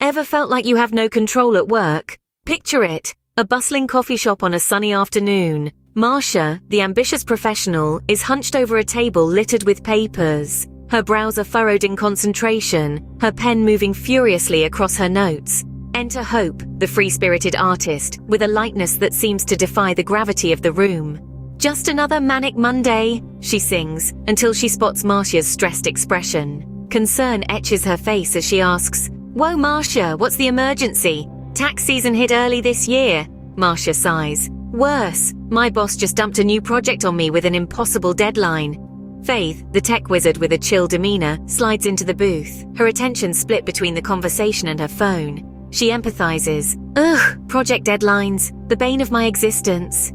Ever felt like you have no control at work? Picture it, a bustling coffee shop on a sunny afternoon. Marcia, the ambitious professional, is hunched over a table littered with papers. Her brows are furrowed in concentration, her pen moving furiously across her notes. Enter Hope, the free-spirited artist, with a lightness that seems to defy the gravity of the room. "Just another manic Monday," she sings, until she spots Marcia's stressed expression. Concern etches her face as she asks, "Whoa, Marcia, what's the emergency? Tax season hit early this year." Marcia sighs. "Worse, my boss just dumped a new project on me with an impossible deadline." Faith, the tech wizard with a chill demeanor, slides into the booth, her attention split between the conversation and her phone. She empathizes. "Ugh, project deadlines, the bane of my existence."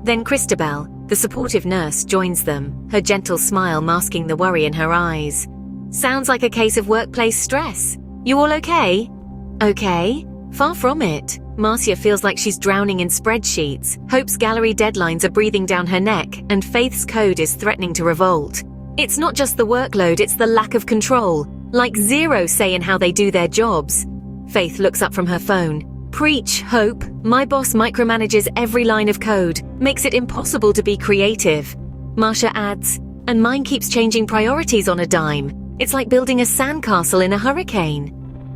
Then Christabel, the supportive nurse, joins them, her gentle smile masking the worry in her eyes. "Sounds like a case of workplace stress. You all okay?" "Okay? Far from it." Marcia feels like she's drowning in spreadsheets. Hope's gallery deadlines are breathing down her neck, and Faith's code is threatening to revolt. It's not just the workload, it's the lack of control. Like zero say in how they do their jobs. Faith looks up from her phone. "Preach, Hope. My boss micromanages every line of code, makes it impossible to be creative." Marcia adds, "And mine keeps changing priorities on a dime. It's like building a sandcastle in a hurricane."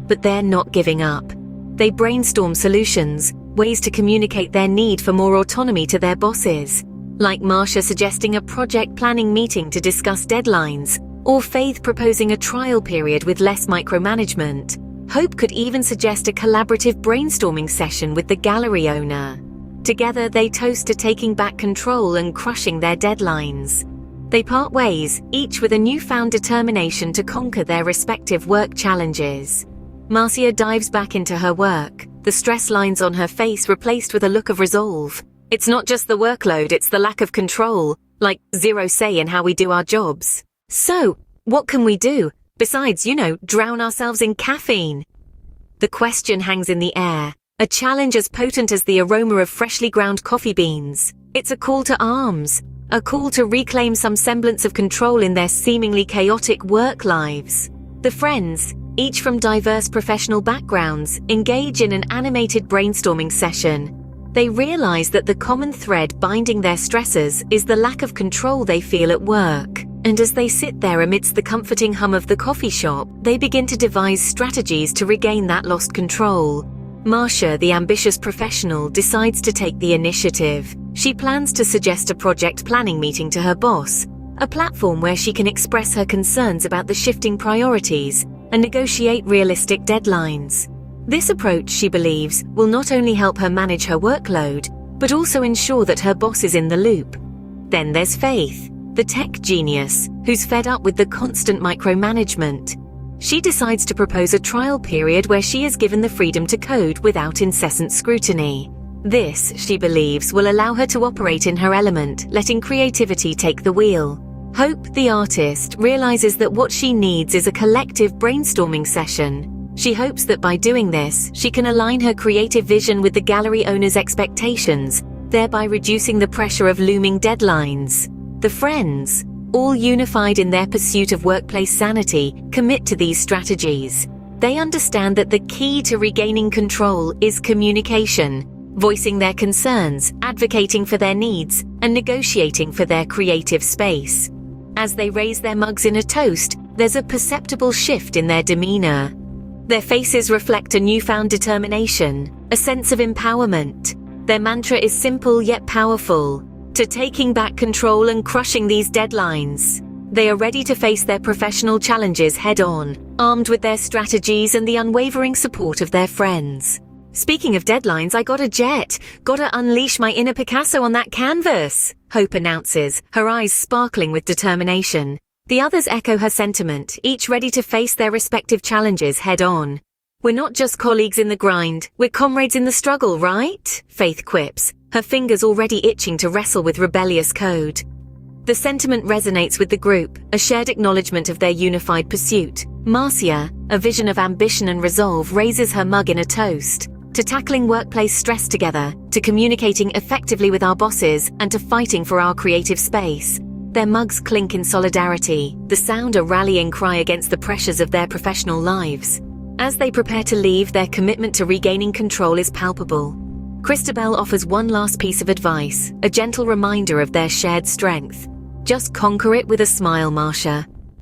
But they're not giving up. They brainstorm solutions, ways to communicate their need for more autonomy to their bosses. Like Marcia suggesting a project planning meeting to discuss deadlines, or Faith proposing a trial period with less micromanagement. Hope could even suggest a collaborative brainstorming session with the gallery owner. Together they toast to taking back control and crushing their deadlines. They part ways, each with a newfound determination to conquer their respective work challenges. Marcia dives back into her work, the stress lines on her face replaced with a look of resolve. It's not just the workload, it's the lack of control, like zero say in how we do our jobs. "So, what can we do? Besides, drown ourselves in caffeine?" The question hangs in the air, a challenge as potent as the aroma of freshly ground coffee beans. It's a call to arms, a call to reclaim some semblance of control in their seemingly chaotic work lives. The friends, each from diverse professional backgrounds, engage in an animated brainstorming session. They realize that the common thread binding their stressors is the lack of control they feel at work. And as they sit there amidst the comforting hum of the coffee shop, they begin to devise strategies to regain that lost control. Marcia, the ambitious professional, decides to take the initiative. She plans to suggest a project planning meeting to her boss, a platform where she can express her concerns about the shifting priorities and negotiate realistic deadlines. This approach, she believes, will not only help her manage her workload, but also ensure that her boss is in the loop. Then there's Faith, the tech genius, who's fed up with the constant micromanagement. She decides to propose a trial period where she is given the freedom to code without incessant scrutiny. This, she believes, will allow her to operate in her element, letting creativity take the wheel. Hope, the artist, realizes that what she needs is a collective brainstorming session. She hopes that by doing this, she can align her creative vision with the gallery owner's expectations, thereby reducing the pressure of looming deadlines. The friends, all unified in their pursuit of workplace sanity, commit to these strategies. They understand that the key to regaining control is communication, voicing their concerns, advocating for their needs, and negotiating for their creative space. As they raise their mugs in a toast, there's a perceptible shift in their demeanor. Their faces reflect a newfound determination, a sense of empowerment. Their mantra is simple yet powerful: to taking back control and crushing these deadlines. They are ready to face their professional challenges head-on, armed with their strategies and the unwavering support of their friends. "Speaking of deadlines, I got a jet. Gotta unleash my inner Picasso on that canvas," Hope announces, her eyes sparkling with determination. The others echo her sentiment, each ready to face their respective challenges head-on. "We're not just colleagues in the grind, we're comrades in the struggle, right?" Faith quips, her fingers already itching to wrestle with rebellious code. The sentiment resonates with the group, a shared acknowledgement of their unified pursuit. Marcia, a vision of ambition and resolve, raises her mug in a toast. To tackling workplace stress together, to communicating effectively with our bosses, and to fighting for our creative space. Their mugs clink in solidarity, the sound a rallying cry against the pressures of their professional lives. As they prepare to leave, their commitment to regaining control is palpable. Christabel offers one last piece of advice, a gentle reminder of their shared strength. Just conquer it with a smile, Marcia.